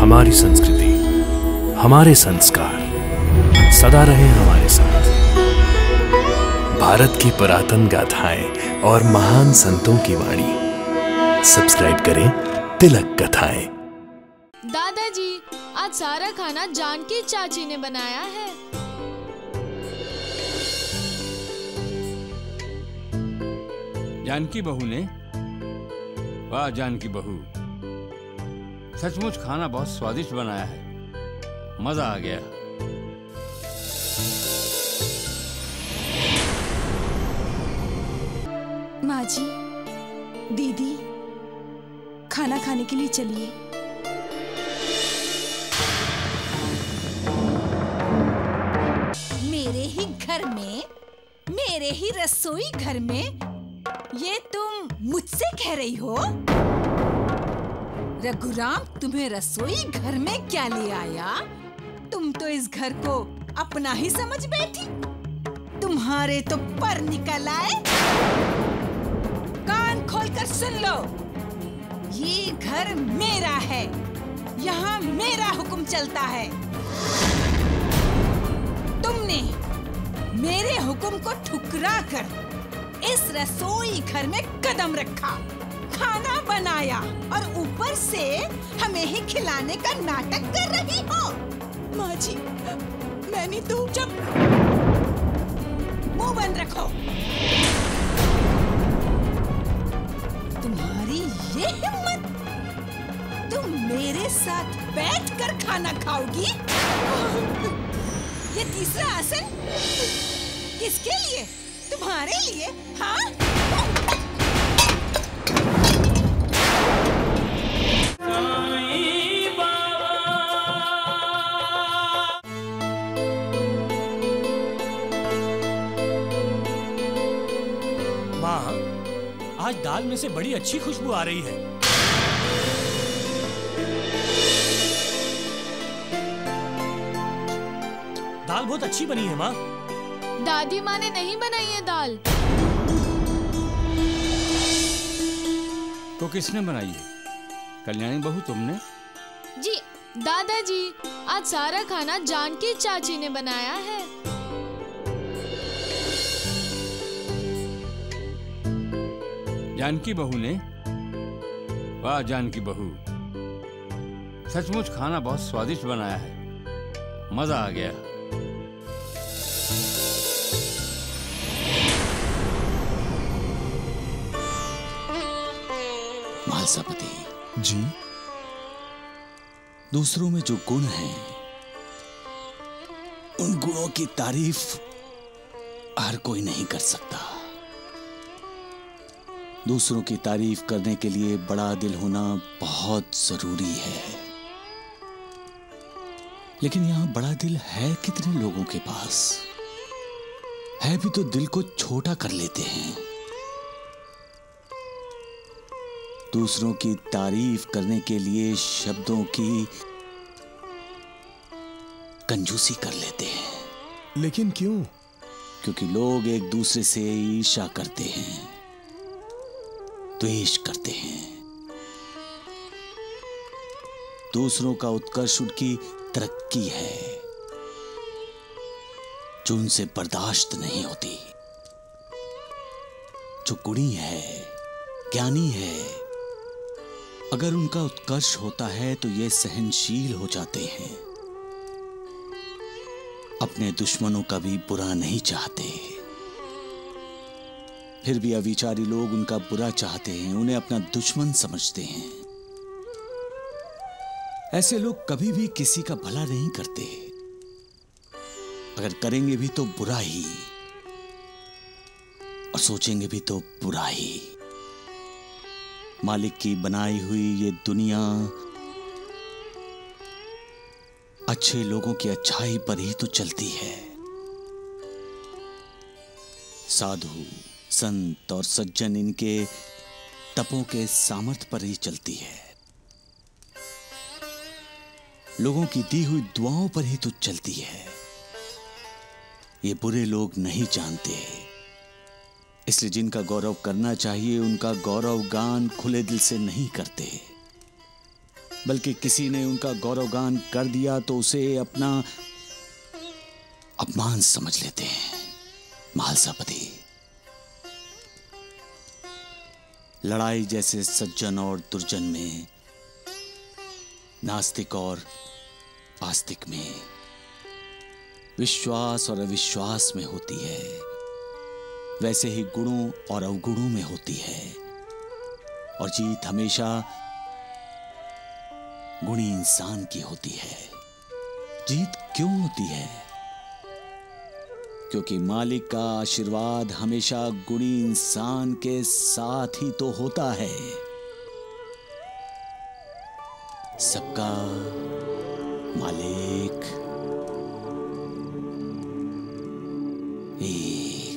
हमारी संस्कृति, हमारे संस्कार सदा रहे हमारे साथ। भारत की पुरातन गाथाएं और महान संतों की वाणी। सब्सक्राइब करें तिलक कथाएं। दादाजी, आज सारा खाना जानकी चाची ने बनाया है। जानकी बहू ने? वाह जानकी बहू, सचमुच खाना बहुत स्वादिष्ट बनाया है, मजा आ गया। माँ जी, दीदी, खाना खाने के लिए चलिए। मेरे ही घर में, मेरे ही रसोई घर में ये तुम मुझसे कह रही हो? रघुराम तुम्हें रसोई घर में क्या ले आया? तुम तो इस घर को अपना ही समझ बैठी। तुम्हारे तो पर निकल आए। कान खोलकर सुन लो, ये घर मेरा है, यहाँ मेरा हुक्म चलता है। तुमने मेरे हुक्म को ठुकरा कर इस रसोई घर में कदम रखा, खाना बनाया और ऊपर से हमें ही खिलाने का नाटक कर रही हो। माँ जी, मैंने तो चुप, मुंह बंद रखो। तुम्हारी ये हिम्मत, तुम मेरे साथ बैठकर खाना खाओगी? ये तीसरा आसन किसके लिए? तुम्हारे लिए? हाँ? माँ, आज दाल में से बड़ी अच्छी खुशबू आ रही है। दाल बहुत अच्छी बनी है माँ। दादी माँ ने नहीं बनाई है दाल। तो किसने बनाई है? कल्याणी बहू तुमने? जी दादाजी, आज सारा खाना जानकी चाची ने बनाया है। जानकी बहू ने? वाह जानकी बहू, सचमुच खाना बहुत स्वादिष्ट बनाया है, मजा आ गया। मालसापति जी, दूसरों में जो गुण हैं, उन गुणों की तारीफ हर कोई नहीं कर सकता। दूसरों की तारीफ करने के लिए बड़ा दिल होना बहुत जरूरी है। लेकिन यहां बड़ा दिल है कितने लोगों के पास? है भी तो दिल को छोटा कर लेते हैं। दूसरों की तारीफ करने के लिए शब्दों की कंजूसी कर लेते हैं। लेकिन क्यों? क्योंकि लोग एक दूसरे से ईर्ष्या करते हैं, द्वेष करते हैं। दूसरों का उत्कर्ष उनकी तरक्की है जो उनसे बर्दाश्त नहीं होती। जो गुणी है, ज्ञानी है, अगर उनका उत्कर्ष होता है तो ये सहनशील हो जाते हैं, अपने दुश्मनों का भी बुरा नहीं चाहते। फिर भी अविचारी लोग उनका बुरा चाहते हैं, उन्हें अपना दुश्मन समझते हैं। ऐसे लोग कभी भी किसी का भला नहीं करते, अगर करेंगे भी तो बुरा ही, और सोचेंगे भी तो बुरा ही। मालिक की बनाई हुई ये दुनिया अच्छे लोगों की अच्छाई पर ही तो चलती है। साधु, संत और सज्जन इनके तपों के सामर्थ्य पर ही चलती है। लोगों की दी हुई दुआओं पर ही तो चलती है। ये बुरे लोग नहीं जानते, इसलिए जिनका गौरव करना चाहिए उनका गौरव गान खुले दिल से नहीं करते। बल्कि किसी ने उनका गौरवगान कर दिया तो उसे अपना अपमान समझ लेते हैं। महालसापति, लड़ाई जैसे सज्जन और दुर्जन में, नास्तिक और आस्तिक में, विश्वास और अविश्वास में होती है, वैसे ही गुणों और अवगुणों में होती है। और जीत हमेशा गुणी इंसान की होती है। जीत क्यों होती है? क्योंकि मालिक का आशीर्वाद हमेशा गुणी इंसान के साथ ही तो होता है। सबका मालिक एक।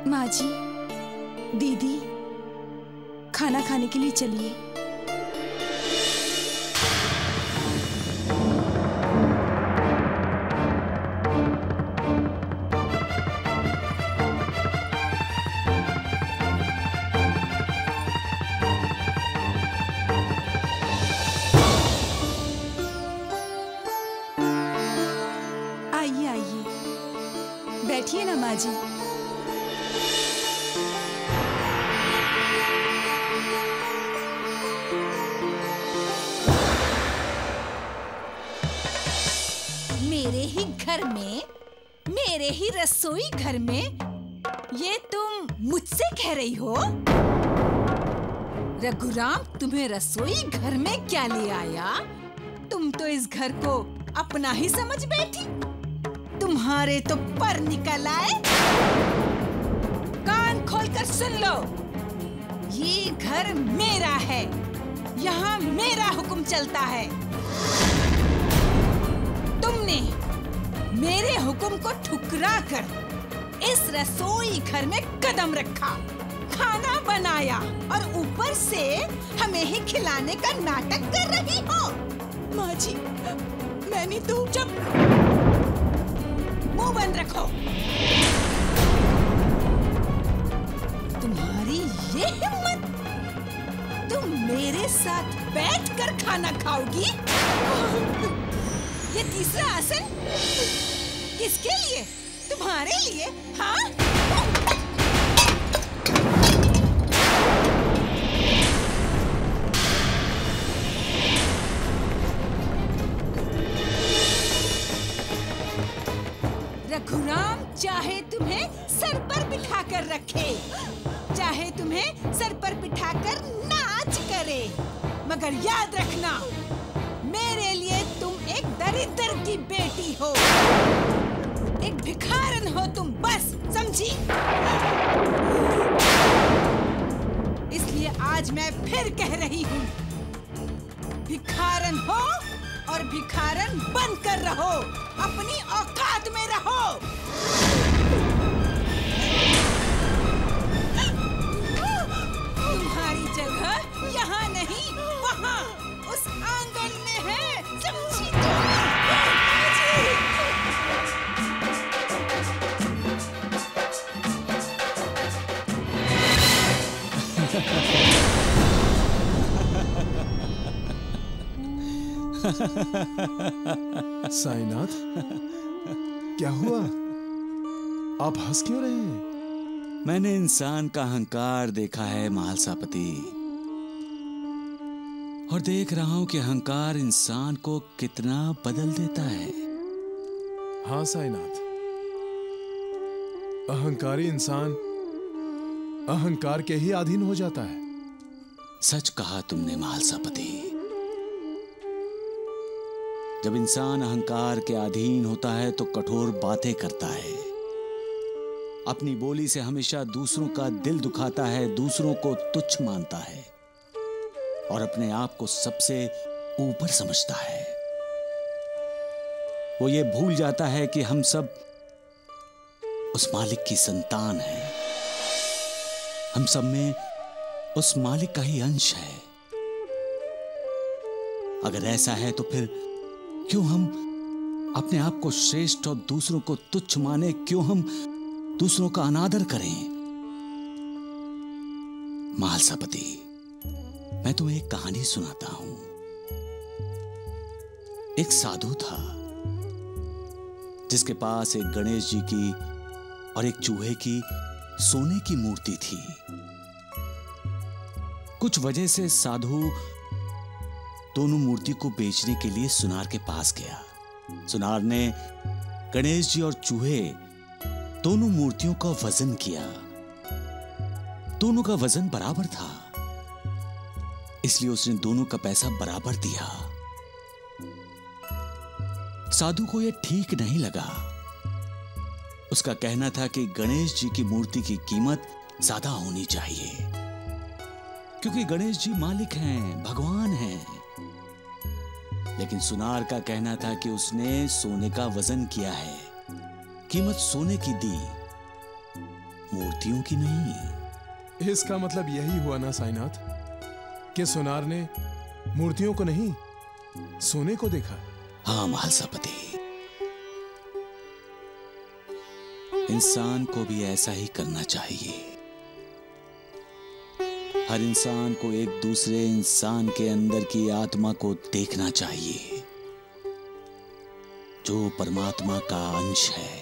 माँ जी, दीदी, खाना खाने के लिए चलिए। आइए आइए, बैठिए ना माँ जी। मेरे ही घर में, मेरे ही रसोई घर में ये तुम मुझसे कह रही हो? रघुराम तुम्हें रसोई घर में क्या ले आया? तुम तो इस घर को अपना ही समझ बैठी। तुम्हारे तो पर निकल आए। कान खोलकर सुन लो, ये घर मेरा है, यहाँ मेरा हुक्म चलता है। तुमने मेरे हुक्म को ठुकरा कर इस रसोई घर में कदम रखा, खाना बनाया और ऊपर से हमें ही खिलाने का नाटक कर रही हो। माँ जी, मैंने तो चुप, मुंह बंद रखो। तुम्हारी ये हिम्मत, तुम मेरे साथ बैठकर खाना खाओगी? ये तीसरा आसन किसके लिए? तुम्हारे लिए? हाँ? रघुराम चाहे तुम्हें सर पर बिठाकर रखे, चाहे तुम्हें सर पर बिठाकर नाच करे, मगर याद रखना, मेरे लिए तुम एक दरिद्र की बेटी हो, एक भिखारन हो तुम, बस समझी? इसलिए आज मैं फिर कह रही हूँ, भिखारन हो और भिखारन बनकर रहो, अपनी औकात में रहो। तुम्हारी जगह यहाँ नहीं, वहाँ उस आंगन में है, समझी साईनाथ, क्या हुआ? आप हंस क्यों रहे हैं? मैंने इंसान का अहंकार देखा है महालसापति, और देख रहा हूं कि अहंकार इंसान को कितना बदल देता है। हाँ साईनाथ, अहंकारी इंसान अहंकार के ही अधीन हो जाता है। सच कहा तुमने महालसापति। जब इंसान अहंकार के अधीन होता है तो कठोर बातें करता है, अपनी बोली से हमेशा दूसरों का दिल दुखाता है, दूसरों को तुच्छ मानता है और अपने आप को सबसे ऊपर समझता है। वो ये भूल जाता है कि हम सब उस मालिक की संतान हैं हम सब में उस मालिक का ही अंश है। अगर ऐसा है तो फिर क्यों हम अपने आप को श्रेष्ठ और दूसरों को तुच्छ माने? क्यों हम दूसरों का अनादर करें? महालसापति, मैं तुम्हें एक कहानी सुनाता हूं। एक साधु था जिसके पास एक गणेश जी की और एक चूहे की सोने की मूर्ति थी। कुछ वजह से साधु दोनों मूर्ति को बेचने के लिए सुनार के पास गया। सुनार ने गणेश जी और चूहे दोनों मूर्तियों का वजन किया। दोनों का वजन बराबर था, इसलिए उसने दोनों का पैसा बराबर दिया। साधु को यह ठीक नहीं लगा। उसका कहना था कि गणेश जी की मूर्ति की कीमत ज्यादा होनी चाहिए, क्योंकि गणेश जी मालिक हैं, भगवान हैं। लेकिन सुनार का कहना था कि उसने सोने का वजन किया है, कीमत सोने की दी, मूर्तियों की नहीं। इसका मतलब यही हुआ ना साईनाथ, कि सुनार ने मूर्तियों को नहीं, सोने को देखा। हाँ महालसापति, इंसान को भी ऐसा ही करना चाहिए। हर इंसान को एक दूसरे इंसान के अंदर की आत्मा को देखना चाहिए, जो परमात्मा का अंश है।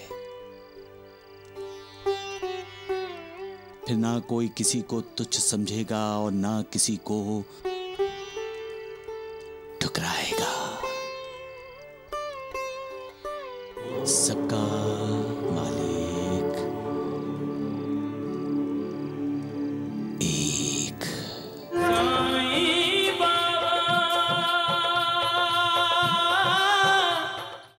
फिर ना कोई किसी को तुच्छ समझेगा और ना किसी को ठुकराएगा। सब